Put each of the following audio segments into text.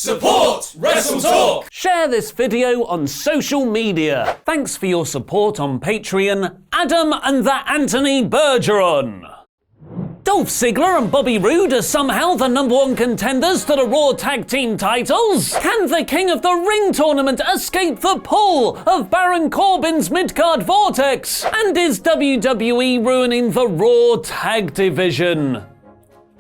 Support WrestleTalk! Share this video on social media. Thanks for your support on Patreon, Adam and the Anthony Bergeron. Dolph Ziggler and Bobby Roode are somehow the #1 contenders to the Raw Tag Team titles? Can the King of the Ring tournament escape the pull of Baron Corbin's mid-card vortex? And is WWE ruining the Raw Tag Division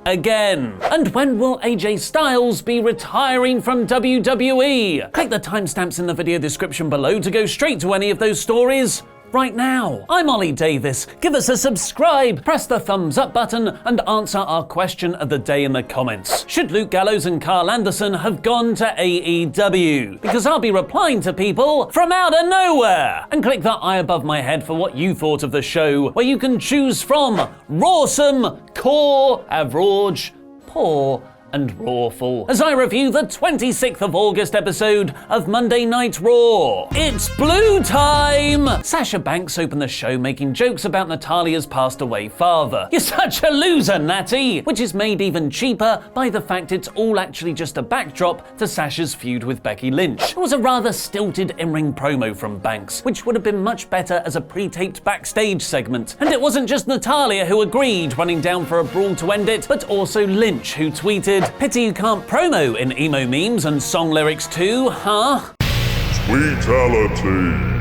again? And when will AJ Styles be retiring from WWE? Click the timestamps in the video description below to go straight to any of those stories right now. I'm Ollie Davies. Give us a subscribe, press the thumbs up button, and answer our question of the day in the comments. Should Luke Gallows and Carl Anderson have gone to AEW? Because I'll be replying to people from out of nowhere. And click that eye above my head for what you thought of the show, where you can choose from Rawsome, Core, Average, Poor, and Rawful, as I review the 26th of August episode of Monday Night Raw. It's blue time! Sasha Banks opened the show making jokes about Natalia's passed away father. You're such a loser, Natty! Which is made even cheaper by the fact it's all actually just a backdrop to Sasha's feud with Becky Lynch. It was a rather stilted in-ring promo from Banks, which would have been much better as a pre-taped backstage segment. And it wasn't just Natalya who agreed, running down for a brawl to end it, but also Lynch, who tweeted, "Pity you can't promo in emo memes and song lyrics too, huh?" Tweetality.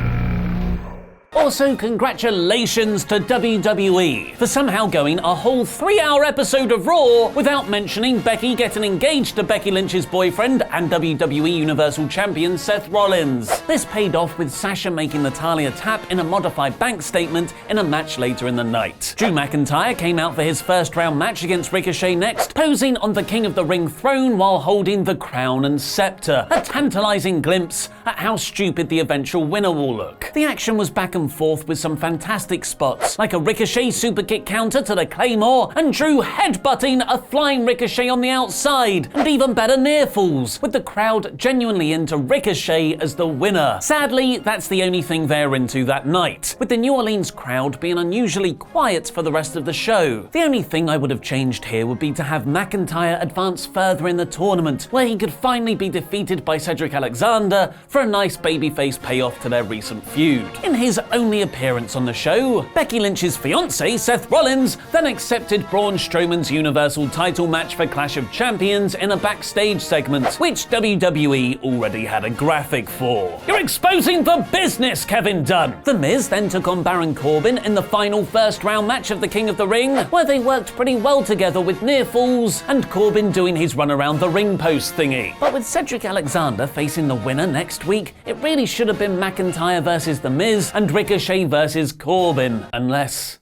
Also, congratulations to WWE for somehow going a whole 3-hour episode of Raw without mentioning Becky getting engaged to Becky Lynch's boyfriend and WWE Universal Champion Seth Rollins. This paid off with Sasha making Natalya tap in a modified Banks statement in a match later in the night. Drew McIntyre came out for his first round match against Ricochet next, posing on the King of the Ring throne while holding the crown and scepter. A tantalizing glimpse at how stupid the eventual winner will look. The action was back and forth with some fantastic spots, like a Ricochet superkick counter to the Claymore, and Drew headbutting a flying Ricochet on the outside, and even better near falls, with the crowd genuinely into Ricochet as the winner. Sadly, that's the only thing they're into that night, with the New Orleans crowd being unusually quiet for the rest of the show. The only thing I would have changed here would be to have McIntyre advance further in the tournament, where he could finally be defeated by Cedric Alexander for a nice babyface payoff to their recent feud. In his only appearance on the show, Becky Lynch's fiancé, Seth Rollins, then accepted Braun Strowman's Universal title match for Clash of Champions in a backstage segment, which WWE already had a graphic for. You're exposing the business, Kevin Dunn! The Miz then took on Baron Corbin in the final first round match of the King of the Ring, where they worked pretty well together with near falls and Corbin doing his run around the ring post thingy. But with Cedric Alexander facing the winner next week, it really should have been McIntyre versus The Miz and Ricochet versus Corbin, unless,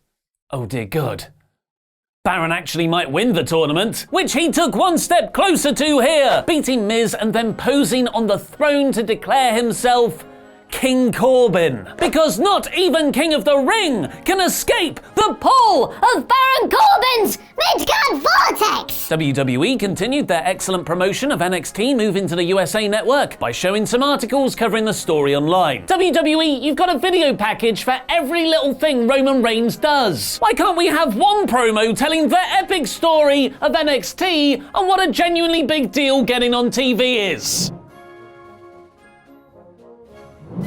oh dear God, Baron actually might win the tournament, which he took one step closer to here, beating Miz and then posing on the throne to declare himself King Corbin. Because not even King of the Ring can escape the pull of Baron Corbin's mid-card vortex! WWE continued their excellent promotion of NXT moving to the USA Network by showing some articles covering the story online. WWE, you've got a video package for every little thing Roman Reigns does. Why can't we have one promo telling the epic story of NXT and what a genuinely big deal getting on TV is?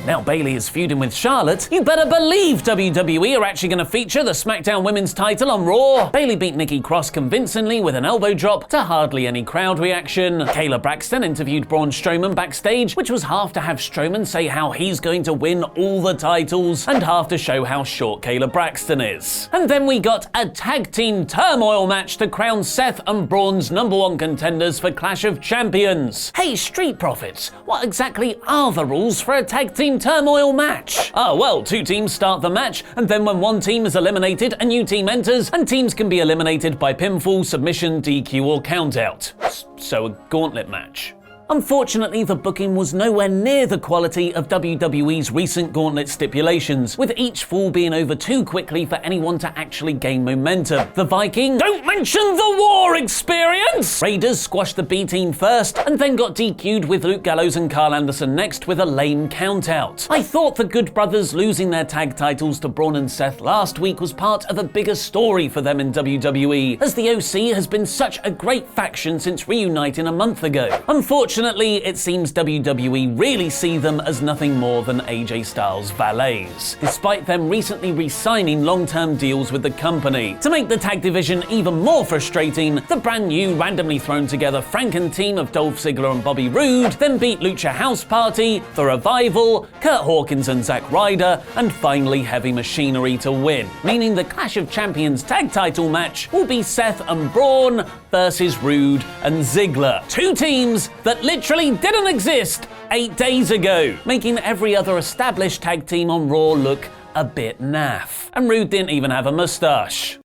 Now Bayley is feuding with Charlotte, you better believe WWE are actually going to feature the SmackDown Women's title on Raw. Bayley beat Nikki Cross convincingly with an elbow drop to hardly any crowd reaction. Kayla Braxton interviewed Braun Strowman backstage, which was half to have Strowman say how he's going to win all the titles and half to show how short Kayla Braxton is. And then we got a tag team turmoil match to crown Seth and Braun's #1 contenders for Clash of Champions. Hey Street Profits, what exactly are the rules for a tag team turmoil match? Well, 2 teams start the match, and then when one team is eliminated, a new team enters, and teams can be eliminated by pinfall, submission, DQ, or countout. So a gauntlet match. Unfortunately, the booking was nowhere near the quality of WWE's recent gauntlet stipulations, with each fall being over too quickly for anyone to actually gain momentum. The Viking, don't mention the war experience! Raiders squashed the B team first, and then got DQ'd with Luke Gallows and Carl Anderson next with a lame countout. I thought the Good Brothers losing their tag titles to Braun and Seth last week was part of a bigger story for them in WWE, as the OC has been such a great faction since reuniting a month ago. Unfortunately, Unfortunately, it seems WWE really see them as nothing more than AJ Styles' valets, despite them recently re-signing long-term deals with the company. To make the tag division even more frustrating, the brand new randomly thrown together Franken team of Dolph Ziggler and Bobby Roode then beat Lucha House Party, The Revival, Kurt Hawkins and Zack Ryder, and finally Heavy Machinery to win, meaning the Clash of Champions tag title match will be Seth and Braun versus Roode and Ziggler. Two teams that literally didn't exist 8 days ago, making every other established tag team on Raw look a bit naff. And Roode didn't even have a mustache.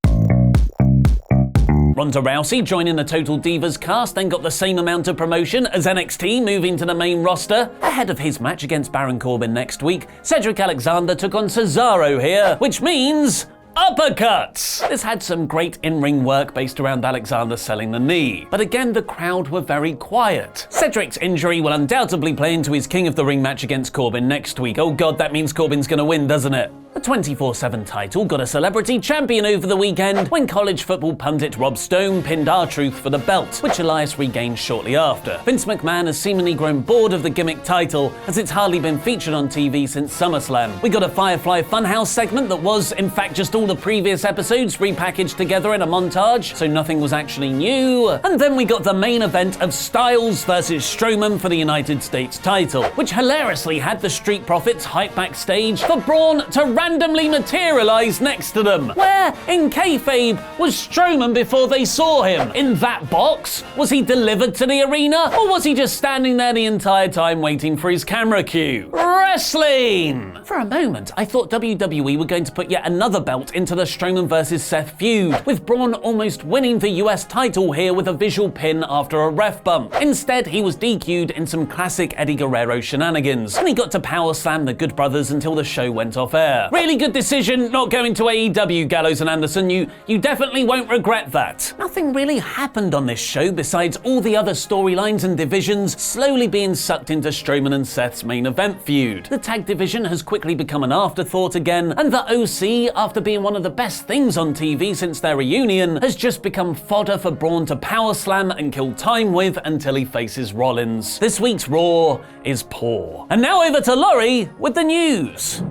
Ronda Rousey joining the Total Divas cast then got the same amount of promotion as NXT moving to the main roster. Ahead of his match against Baron Corbin next week, Cedric Alexander took on Cesaro here, which means uppercuts! This had some great in-ring work based around Alexander selling the knee, but again the crowd were very quiet. Cedric's injury will undoubtedly play into his King of the Ring match against Corbin next week. Oh god, that means Corbin's gonna win, doesn't it? The 24/7 title got a celebrity champion over the weekend when college football pundit Rob Stone pinned R-Truth for the belt, which Elias regained shortly after. Vince McMahon has seemingly grown bored of the gimmick title, as it's hardly been featured on TV since SummerSlam. We got a Firefly Funhouse segment that was, in fact, just all the previous episodes repackaged together in a montage, so nothing was actually new. And then we got the main event of Styles versus Strowman for the United States title, which hilariously had the Street Profits hype backstage for Braun to randomly materialize next to them. Where, in kayfabe, was Strowman before they saw him? In that box? Was he delivered to the arena? Or was he just standing there the entire time waiting for his camera cue? Wrestling! For a moment, I thought WWE were going to put yet another belt into the Strowman vs. Seth feud, with Braun almost winning the US title here with a visual pin after a ref bump. Instead, he was DQ'd in some classic Eddie Guerrero shenanigans, and he got to power slam the Good Brothers until the show went off air. Really good decision not going to AEW, Gallows and Anderson. You definitely won't regret that. Nothing really happened on this show besides all the other storylines and divisions slowly being sucked into Strowman and Seth's main event feud. The tag division has quickly become an afterthought again, and the OC, after being one of the best things on TV since their reunion, has just become fodder for Braun to power slam and kill time with until he faces Rollins. This week's Raw is poor. And now over to Laurie with the news.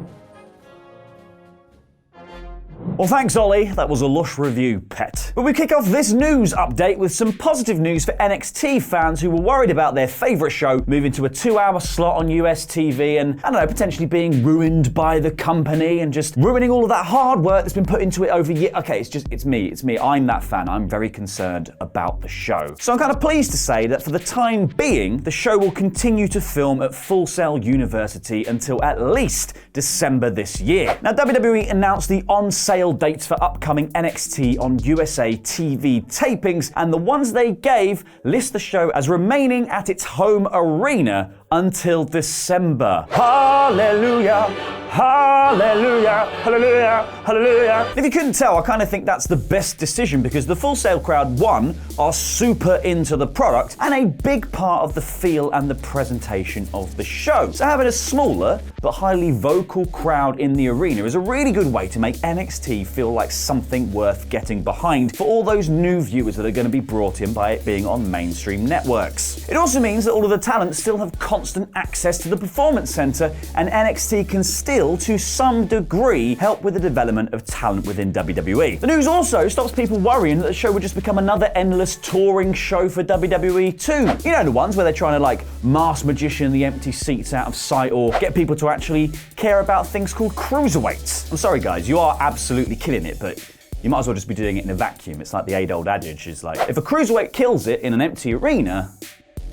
Well, thanks, Ollie. That was a lush review, pet. But we kick off this news update with some positive news for NXT fans who were worried about their favourite show moving to a 2-hour slot on US TV and, I don't know, potentially being ruined by the company and just ruining all of that hard work that's been put into it over years. Okay, it's me. I'm that fan. I'm very concerned about the show. So I'm kind of pleased to say that for the time being, the show will continue to film at Full Sail University until at least December this year. Now, WWE announced the on-sale dates for upcoming NXT on USA TV tapings, and the ones they gave list the show as remaining at its home arena until December. Hallelujah! Hallelujah! Hallelujah! Hallelujah! If you couldn't tell, I kind of think that's the best decision because the Full Sail crowd, one, are super into the product and a big part of the feel and the presentation of the show. So having a smaller but highly vocal crowd in the arena is a really good way to make NXT feel like something worth getting behind for all those new viewers that are going to be brought in by it being on mainstream networks. It also means that all of the talent still have constant access to the Performance Center, and NXT can still, to some degree, help with the development of talent within WWE. The news also stops people worrying that the show would just become another endless touring show for WWE too. You know, the ones where they're trying to like mass magician the empty seats out of sight or get people to actually care about things called cruiserweights. I'm sorry guys, you are absolutely killing it, but you might as well just be doing it in a vacuum. It's like the age-old adage is like, if a cruiserweight kills it in an empty arena,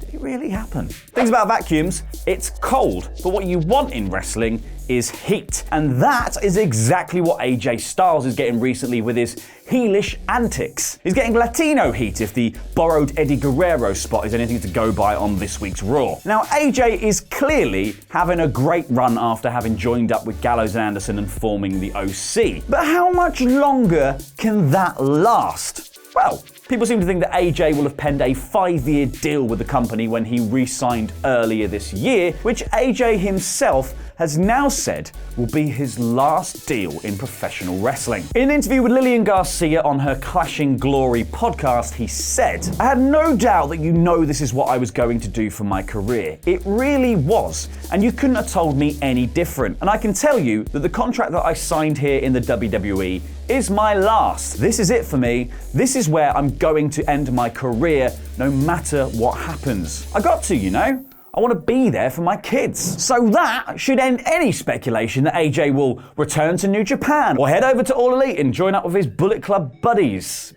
did it really happen? Things about vacuums, it's cold, but what you want in wrestling is heat. And that is exactly what AJ Styles is getting recently with his heelish antics. He's getting Latino heat if the borrowed Eddie Guerrero spot is anything to go by on this week's Raw. Now, AJ is clearly having a great run after having joined up with Gallows and Anderson and forming the OC. But how much longer can that last? Well, People seem to think that AJ will have penned a 5-year deal with the company when he re-signed earlier this year, which AJ himself has now said will be his last deal in professional wrestling. In an interview with Lillian Garcia on her Clashing Glory podcast, he said, "I had no doubt that you know this is what I was going to do for my career. It really was, and you couldn't have told me any different. And I can tell you that the contract that I signed here in the WWE is my last. This is it for me. This is where I'm going to end my career, no matter what happens. I got to, you know? I want to be there for my kids." So that should end any speculation that AJ will return to New Japan or head over to All Elite and join up with his Bullet Club buddies.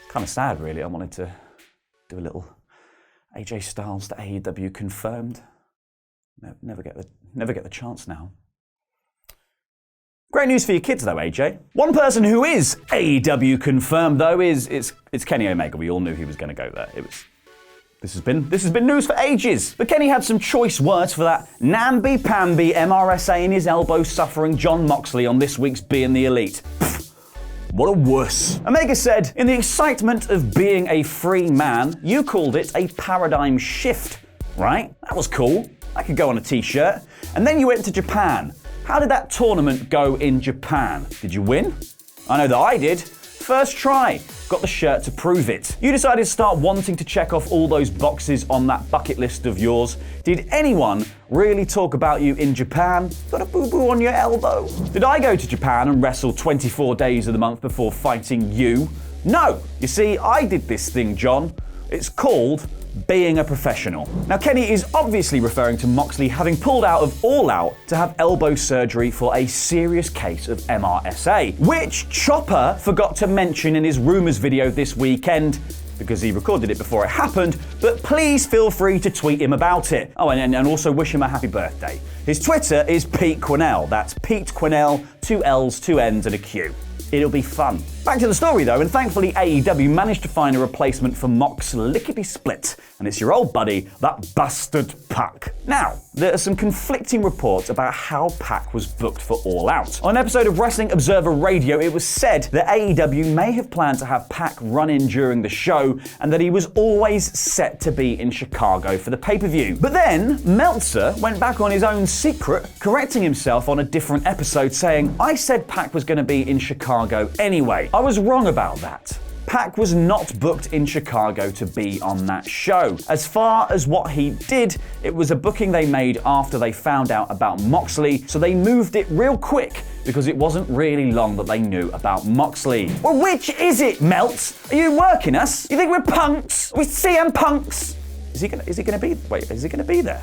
Kind of sad, really. I wanted to do a little AJ Styles to AEW confirmed. Never get the chance now. Great news for your kids, though, AJ. One person who is AEW confirmed, though, is Kenny Omega. We all knew he was going to go there. This has been news for ages. But Kenny had some choice words for that namby-pamby MRSA in his elbow suffering John Moxley on this week's Being the Elite. Pfft, what a wuss. Omega said, "In the excitement of being a free man, you called it a paradigm shift, right? That was cool. That could go on a t-shirt. And then you went to Japan. How did that tournament go in Japan? Did you win? I know that I did. First try. Got the shirt to prove it. You decided to start wanting to check off all those boxes on that bucket list of yours. Did anyone really talk about you in Japan? Got a boo-boo on your elbow? Did I go to Japan and wrestle 24 days of the month before fighting you? No. You see, I did this thing, John. It's called being a professional." Now, Kenny is obviously referring to Moxley having pulled out of All Out to have elbow surgery for a serious case of MRSA, which Chopper forgot to mention in his Rumors video this weekend because he recorded it before it happened, but please feel free to tweet him about it. Oh, and also wish him a happy birthday. His Twitter is Pete Quinnell. That's Pete Quinnell, 2 L's, 2 N's and a Q. It'll be fun. Back to the story though, and thankfully AEW managed to find a replacement for Mox lickety-split, and it's your old buddy, that bastard PAC. Now, there are some conflicting reports about how PAC was booked for All Out. On an episode of Wrestling Observer Radio, it was said that AEW may have planned to have PAC run in during the show, and that he was always set to be in Chicago for the pay-per-view. But then, Meltzer went back on his own secret, correcting himself on a different episode, saying, "I said PAC was going to be in Chicago anyway. I was wrong about that. PAC was not booked in Chicago to be on that show. As far as what he did, it was a booking they made after they found out about Moxley, so they moved it real quick because it wasn't really long that they knew about Moxley." Well, which is it, Melt? Are you working us? You think we're punks? We're CM punks? Is he gonna be there?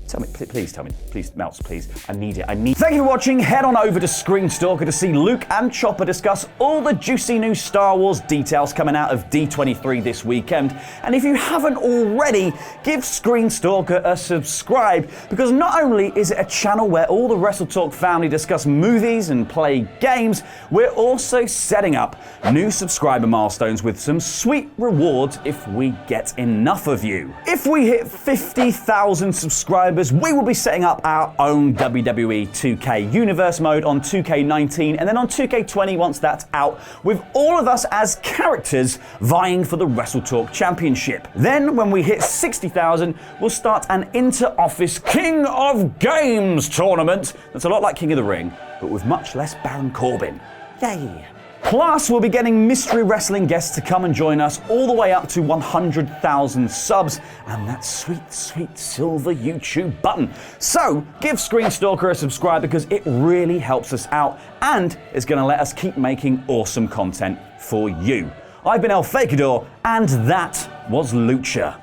Tell me, please tell me. Please, Melts, please. I need it. Thank you for watching. Head on over to Screen Stalker to see Luke and Chopper discuss all the juicy new Star Wars details coming out of D23 this weekend. And if you haven't already, give Screen Stalker a subscribe, because not only is it a channel where all the WrestleTalk family discuss movies and play games, we're also setting up new subscriber milestones with some sweet rewards if we get enough of you. If we hit 50,000 subscribers, we will be setting up our own WWE 2K Universe mode on 2K19 and then on 2K20 once that's out, with all of us as characters vying for the WrestleTalk Championship. Then when we hit 60,000, we'll start an inter-office King of Games tournament that's a lot like King of the Ring, but with much less Baron Corbin. Yay! Plus, we'll be getting mystery wrestling guests to come and join us all the way up to 100,000 subs and that sweet, sweet silver YouTube button. So, give Screen Stalker a subscribe because it really helps us out and is going to let us keep making awesome content for you. I've been El Fakador, and that was Lucha.